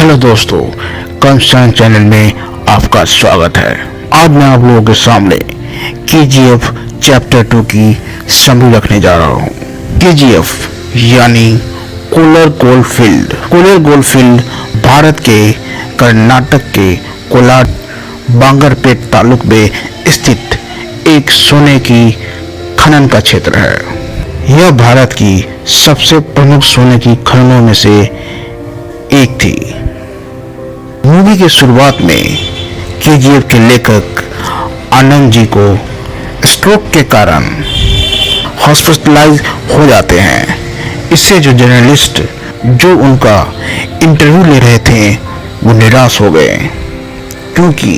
Hello दोस्तों, concern channel में आपका स्वागत है। आज मैं आप लोगों के सामने KGF चैप्टर 2 की समरी रखने जा रहा हूँ। KGF यानी कोलर गोल्डफील्ड। कोलर गोल्डफील्ड भारत के कर्नाटक के कोलार बांगरपेट तालुक में स्थित एक सोने की खनन का क्षेत्र है। यह भारत की सबसे प्रमुख सोने की खननों में से एक थी। मूवी के शुरुआत में KGF के लेखक आनंद जी को स्ट्रोक के कारण हॉस्पिटलाइज हो जाते हैं। इससे जो जर्नलिस्ट जो उनका इंटरव्यू ले रहे थे वो निराश हो गए, क्योंकि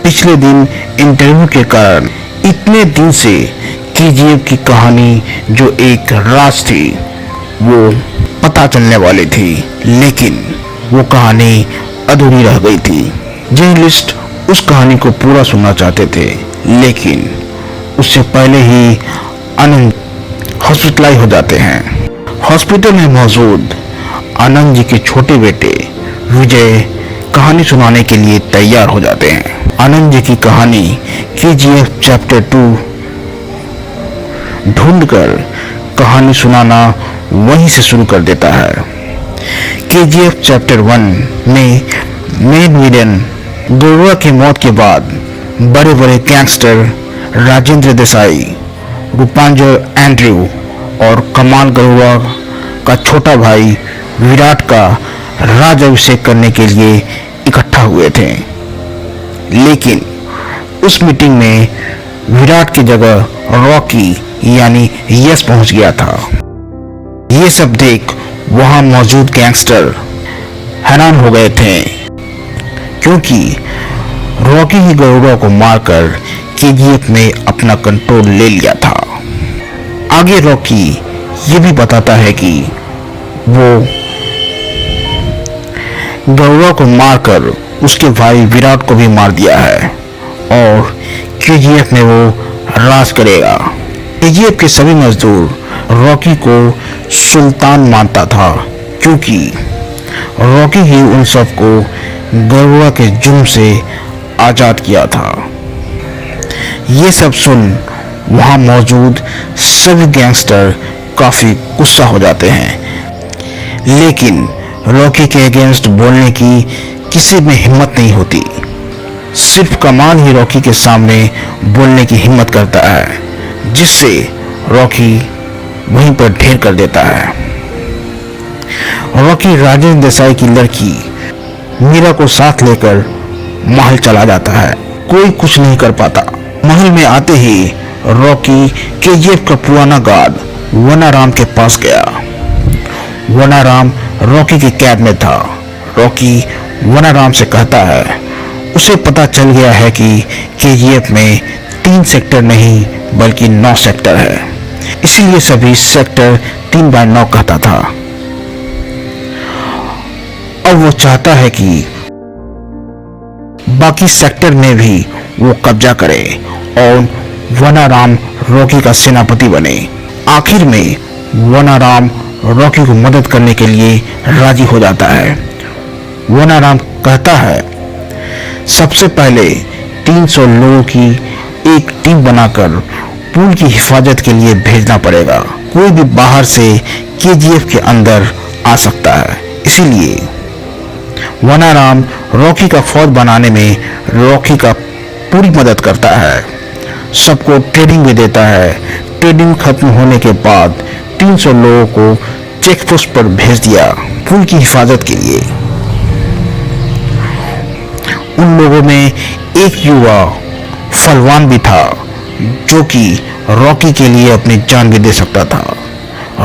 पिछले दिन इंटरव्यू के कारण इतने दिन से KGF की कहानी जो एक राज थी वो पता चलने वाली थी, लेकिन वो कहानी अधूरी रह गई थी। जर्नलिस्ट उस कहानी को पूरा सुनना चाहते थे, लेकिन उससे पहले ही आनंद हॉस्पिटलाइज हो जाते हैं। हॉस्पिटल में मौजूद आनंद जी के छोटे बेटे विजय कहानी सुनाने के लिए तैयार हो जाते हैं। आनंद जी की कहानी KGF चैप्टर 2 ढूंढकर कहानी सुनाना वहीं से शुरू कर देता है। KGF चैप्टर 1 में मेन विलेन गरुड़ा की मौत के बाद बड़े बड़े गैंगस्टर राजेंद्र देसाई, रूपांजल एंड्रयू और कमाल गरुड़ा का छोटा भाई विराट का राज अभिषेक करने के लिए इकट्ठा हुए थे, लेकिन उस मीटिंग में विराट की जगह रॉकी यानी यश पहुंच गया था। ये सब देख वहां मौजूद गैंगस्टर हैरान हो गए थे, क्योंकि रॉकी ही गरुड़ा को मारकर KGF में अपना कंट्रोल ले लिया था। आगे रॉकी ये भी बताता है कि वो गरुड़ा को मारकर उसके भाई विराट को भी मार दिया है और KGF में वो राज करेगा। KGF के सभी मजदूर रॉकी को सुल्तान मानता था, क्योंकि रॉकी ही उन सबको गरुड़ा के जुर्म से आजाद किया था। ये सब सुन वहां मौजूद सभी गैंगस्टर काफी गुस्सा हो जाते हैं, लेकिन रॉकी के अगेंस्ट बोलने की किसी में हिम्मत नहीं होती। सिर्फ कमाल ही रॉकी के सामने बोलने की हिम्मत करता है, जिससे रॉकी वहीं पर ढेर कर देता है। रॉकी राजेंद्र देसाई की लड़की मीरा को साथ लेकर महल चला जाता है। कोई कुछ नहीं कर पाता। महल में आते ही रॉकी KGF का पुराना गार्ड वनाराम के पास गया। वनाराम रॉकी की कैद में था। रॉकी वनाराम से कहता है उसे पता चल गया है कि KGF में 3 सेक्टर नहीं बल्कि 9 सेक्टर है, इसीलिए सभी सेक्टर 3/9 कहता था। अब वो चाहता है कि बाकी सेक्टर में भी वो कब्जा करे और वनाराम रॉकी का सेनापति बने। आखिर में वनाराम रॉकी को मदद करने के लिए राजी हो जाता है। वनाराम कहता है सबसे पहले 300 लोगों की एक टीम बनाकर पुल की हिफाजत के लिए भेजना पड़ेगा। कोई भी बाहर से KGF के अंदर आ सकता है, इसीलिए वनाराम रॉकी का फौज बनाने में रॉकी का पूरी मदद करता है। सबको ट्रेनिंग भी देता है। ट्रेनिंग खत्म होने के बाद 300 लोगों को चेकपोस्ट पर भेज दिया पुल की हिफाजत के लिए। उन लोगों में एक युवा फलवान भी था, जो कि रॉकी के लिए अपनी जान भी दे सकता था।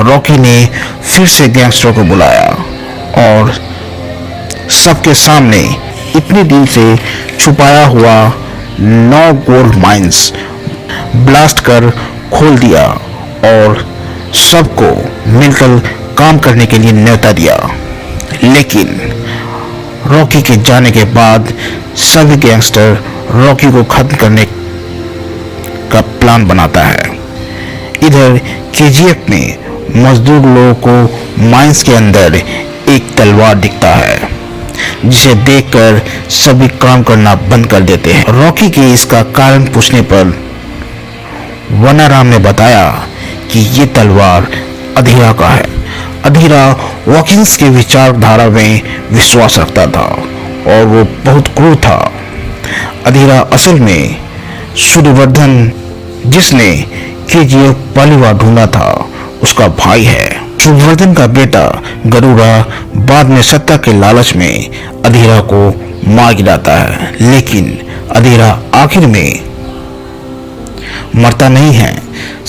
रॉकी ने फिर से गैंगस्टर को बुलाया और सबके सामने इतने दिन से छुपाया हुआ 9 गोल्ड माइंस ब्लास्ट कर खोल दिया और सबको मिलकर काम करने के लिए न्योता दिया। लेकिन रॉकी के जाने के बाद सभी गैंगस्टर रॉकी को खत्म करने का प्लान बनाता है। इधर KGF में मजदूर लोगों को माइंस के अंदर एक तलवार दिखता है। जिसे देखकर सभी काम करना बंद कर देते हैं। रॉकी के इसका कारण पूछने पर वनाराम ने बताया कि ये तलवार अधीरा का है। अधीरा वॉकिंस के विचारधारा में विश्वास रखता था और वो बहुत क्रूर था। अधीरा असल में सूर्यवर्धन, जिसने केजीएफ पहली बार ढूंढा था, उसका भाई है। सूर्यवर्धन का बेटा गरुड़ा बाद में सत्ता के लालच में अधीरा को मार गिराता है, लेकिन अधीरा आखिर में मरता नहीं है।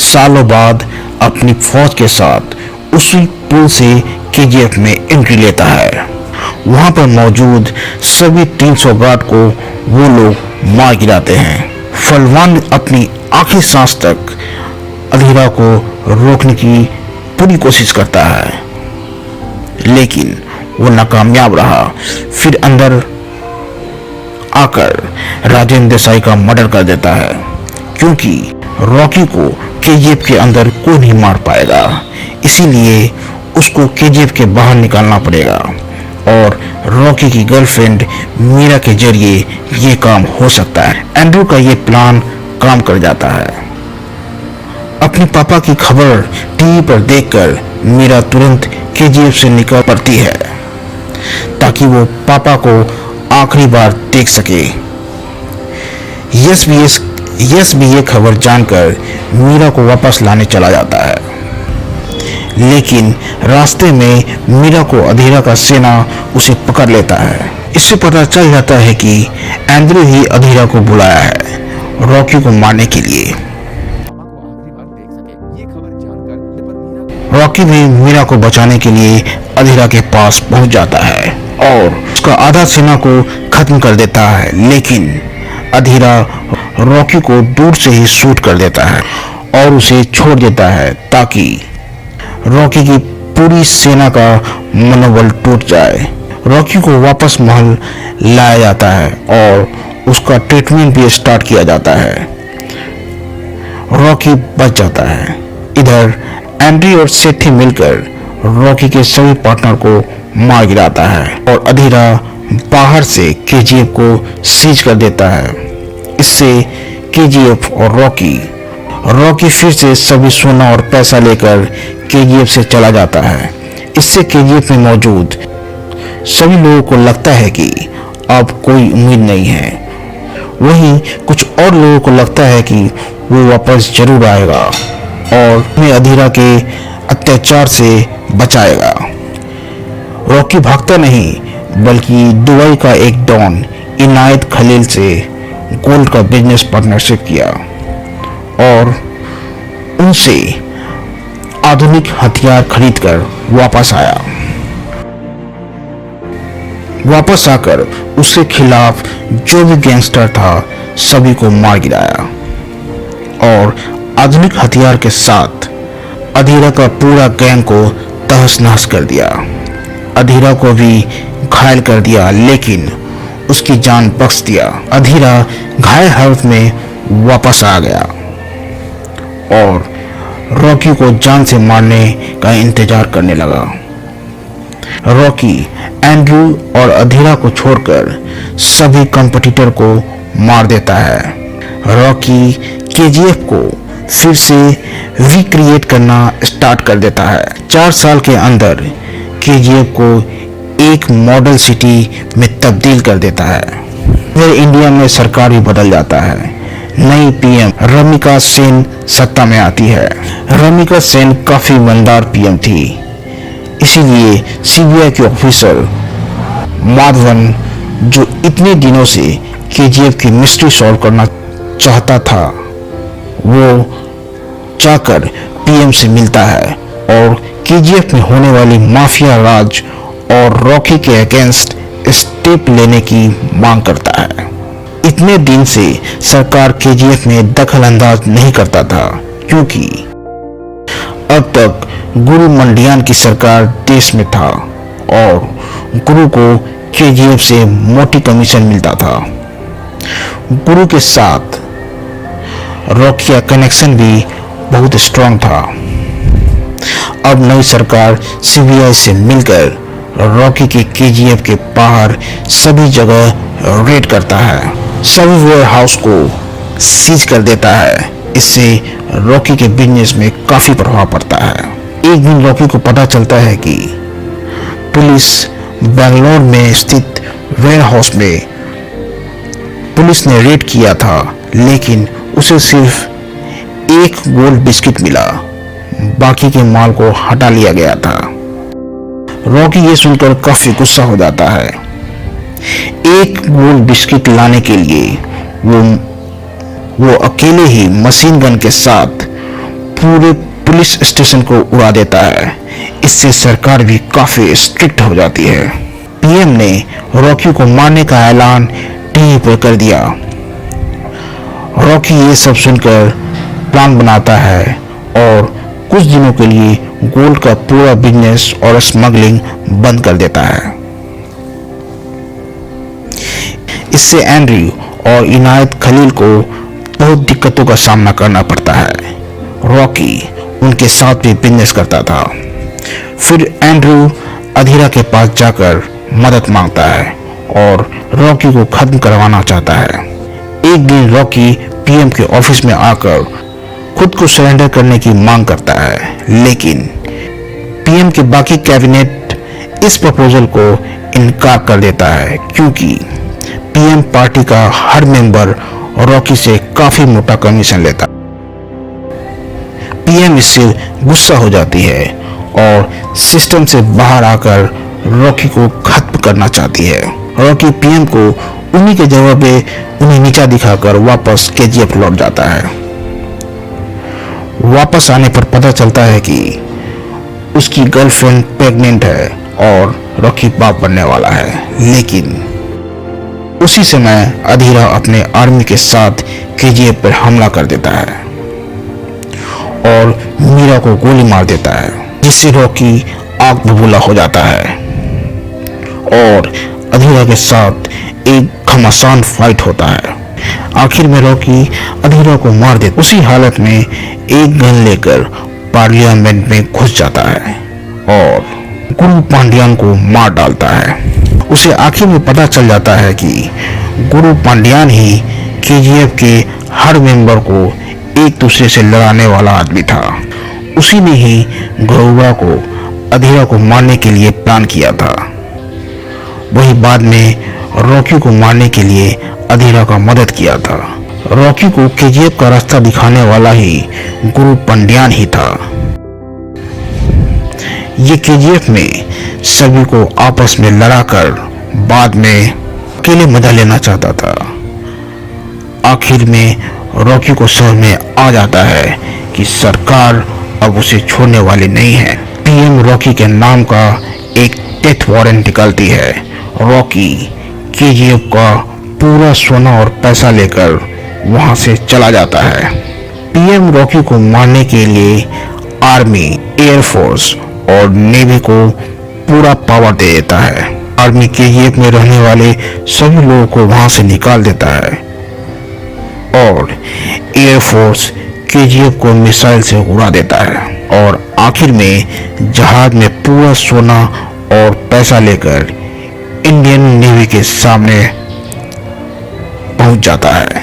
सालों बाद अपनी फौज के साथ उसी पुल से केजीएफ में एंट्री लेता है। वहां पर मौजूद सभी 300 गार्ड को वो लोग मार गिराते हैं। फलवान अपनी आखिरी सांस तक अधीरा को रोकने की पूरी कोशिश करता है, लेकिन वो नाकामयाब रहा। फिर अंदर आकर राजेंद्र देसाई का मर्डर कर देता है, क्योंकि रॉकी को केजीएफ के अंदर कोई नहीं मार पाएगा, इसीलिए उसको केजीएफ के बाहर निकालना पड़ेगा और रॉकी की गर्लफ्रेंड मीरा के जरिए ये काम हो सकता है। एंड्रू का ये प्लान काम कर जाता है। अपने पापा की खबर टीवी पर देखकर मीरा तुरंत केजीएफ से निकल पड़ती है ताकि वो पापा को आखिरी बार देख सके। यस भी ये खबर जानकर मीरा को वापस लाने चला जाता है, लेकिन रास्ते में मीरा को अधीरा का सेना उसे पकड़ लेता है। इससे पता चल जाता है कि एंड्रू ही अधीरा को बुलाया है रॉकी को मारने के लिए। रॉकी भी मीरा को बचाने के लिए अधीरा के पास पहुंच जाता है और उसका आधा सेना को खत्म कर देता है, लेकिन अधीरा रॉकी को दूर से ही शूट कर देता है और उसे छोड़ देता है ताकि रॉकी की पूरी सेना का मनोबल टूट जाए। रॉकी को वापस महल लाया जाता है और उसका ट्रीटमेंट भी स्टार्ट किया जाता है। रॉकी बच जाता है। इधर एंड्री और सेठी मिलकर रॉकी के सभी पार्टनर को मार गिराता है और अधीरा बाहर से केजीएफ को सीज कर देता है। इससे केजीएफ और रॉकी फिर से सभी सोना और पैसा लेकर केजीएफ से चला जाता है। इससे केजीएफ में मौजूद सभी लोगों को लगता है कि अब कोई उम्मीद नहीं है। वहीं कुछ और लोगों को लगता है कि वो वापस जरूर आएगा और उन्हें अधीरा के अत्याचार से बचाएगा। रॉकी भागता नहीं बल्कि दुबई का एक डॉन इनायत खलील से गोल्ड का बिजनेस पार्टनरशिप किया और उनसे आधुनिक हथियार खरीदकर वापस आया। वापस आकर उसके खिलाफ जो भी गैंगस्टर था सभी को मार गिराया और आधुनिक हथियार के साथ अधीरा का पूरा गैंग को तहस नहस कर दिया। अधीरा को भी घायल कर दिया, लेकिन उसकी जान बख्श दिया। अधीरा घायल हालत में वापस आ गया और रॉकी को जान से मारने का इंतजार करने लगा। रॉकी एंड्रू और अधीरा को छोड़कर सभी कंपटीटर को मार देता है। रॉकी केजीएफ को फिर से रिक्रिएट करना स्टार्ट कर देता है। 4 साल के अंदर केजीएफ को एक मॉडल सिटी में तब्दील कर देता है। फिर इंडिया में सरकार भी बदल जाता है। नई पीएम रमिका सेन सत्ता में आती है। रमिका सेन काफी ईमानदार पीएम थी, इसीलिए सीबीआई के ऑफिसर माधवन, जो इतने दिनों से केजीएफ की मिस्ट्री सॉल्व करना चाहता था, वो जाकर पीएम से मिलता है और केजीएफ में होने वाली माफिया राज और रॉकी के अगेंस्ट स्टेप लेने की मांग करता है। इतने दिन से सरकार केजीएफ में दखल अंदाज नहीं करता था, क्योंकि अब तक गुरु मंडियान की सरकार देश में था और गुरु को केजीएफ से मोटी कमीशन मिलता था। गुरु के साथ रॉकी का कनेक्शन भी बहुत स्ट्रांग था। अब नई सरकार सीबीआई से मिलकर रॉकी के केजीएफ के बाहर सभी जगह रेड करता है, सभी वेयर हाउस को सीज कर देता है। इससे रॉकी के बिजनेस में काफी प्रभाव पड़ता है। एक दिन रॉकी को पता चलता है कि पुलिस बेंगलोर में स्थित वेयर हाउस में पुलिस ने रेड किया था, लेकिन उसे सिर्फ एक गोल्ड बिस्किट मिला, बाकी के माल को हटा लिया गया था। रॉकी ये सुनकर काफी गुस्सा हो जाता है। एक गोल्ड बिस्किट लाने के लिए वो अकेले ही मशीन गन के साथ पूरे पुलिस स्टेशन को उड़ा देता है। इससे सरकार भी काफी स्ट्रिक्ट हो जाती है। पीएम ने रॉकी को मारने का ऐलान टीवी पर कर दिया। रॉकी ये सब सुनकर प्लान बनाता है और कुछ दिनों के लिए गोल्ड का पूरा बिजनेस और स्मगलिंग बंद कर देता है। इससे एंड्रयू और इनायत खलील को बहुत दिक्कतों का सामना करना पड़ता है। रॉकी उनके साथ भी बिजनेस करता था। फिर एंड्रयू अधीरा के पास जाकर मदद मांगता है और रॉकी को खत्म करवाना चाहता है। एक दिन रॉकी पीएम के ऑफिस में आकर खुद को सरेंडर करने की मांग करता है, लेकिन पीएम के बाकी कैबिनेट इस प्रपोजल को इनकार कर देता है, क्योंकि पीएम पार्टी का हर मेंबर रॉकी से काफी मोटा कमीशन लेता। पीएम इससे गुस्सा हो जाती है और सिस्टम से बाहर आकर रॉकी को खत्म करना चाहती है। रॉकी पीएम को उन्हीं के जगह पे उन्हें नीचा दिखाकर वापस केजीएफ लौट जाता है। वापस आने पर पता चलता है कि उसकी गर्लफ्रेंड प्रेग्नेंट है और रॉकी बाप बनने वाला है। लेकिन उसी समय अधीरा अपने आर्मी के साथ केजीएफ पर हमला कर देता है और मीरा को गोली मार देता है, जिससे रॉकी आग बबूला हो जाता है और अधीरा के साथ एक घमासान फाइट होता है। आखिर में रॉकी अधीरा को मार देता। उसी हालत में एक गन लेकर पार्लियामेंट में घुस जाता है और गुरु पांड्यान को मार डालता है। उसे आखिर में पता चल जाता है कि गुरु पांड्यान ही केजीएफ के हर मेंबर को एक दूसरे से लड़ाने वाला आदमी था। उसी ने ही गरुड़ा को अधीरा को मारने के लिए प्लान किया था। वही बाद में रॉकी को मारने के लिए अधीरा का मदद किया था। रॉकी को केजीएफ का रास्ता दिखाने वाला ही गुरु पांड्यान ही था। ये केजीएफ में सभी को आपस में लड़ाकर बाद में अकेले मजा लेना चाहता था। आखिर में रॉकी को समझ में आ जाता है कि सरकार अब उसे छोड़ने वाली नहीं है। पीएम रॉकी के नाम का एक डेथ वारंट निकालती है। रॉकी केजीएफ का पूरा सोना और पैसा लेकर वहां से चला जाता है। पीएम रॉकी को मारने के लिए आर्मी, एयरफोर्स और नेवी को पूरा पावर दे देता है। आर्मी केजीएफ में रहने वाले सभी लोगों को वहां से निकाल देता है और एयरफोर्स केजीएफ को मिसाइल से उड़ा देता है और आखिर में जहाज में पूरा सोना और पैसा लेकर इंडियन नेवी के सामने पहुंच जाता है,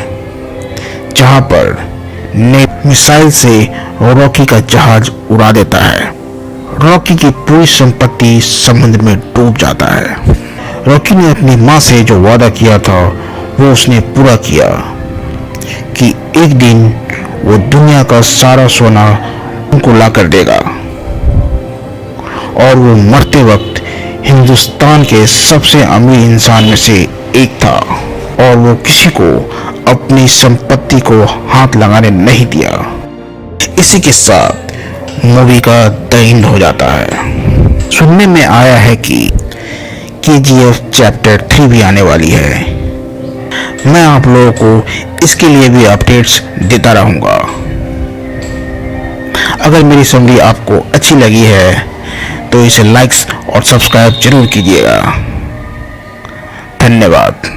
जहां पर मिसाइल से रॉकी का जहाज उड़ा देता है। रॉकी की पूरी संपत्ति समुद्र में डूब जाता है। रॉकी ने अपनी मां से जो वादा किया था वो उसने पूरा किया कि एक दिन वो दुनिया का सारा सोना उनको ला कर देगा और वो मरते वक्त हिंदुस्तान के सबसे अमीर इंसान में से एक था और वो किसी को अपनी संपत्ति को हाथ लगाने नहीं दिया। इसी के साथ मूवी का द एंड हो जाता है। सुनने में आया है कि केजीएफ चैप्टर 3 भी आने वाली है। मैं आप लोगों को इसके लिए भी अपडेट्स देता रहूंगा। अगर मेरी समरी आपको अच्छी लगी है तो इसे लाइक्स और सब्सक्राइब जरूर कीजिएगा। धन्यवाद।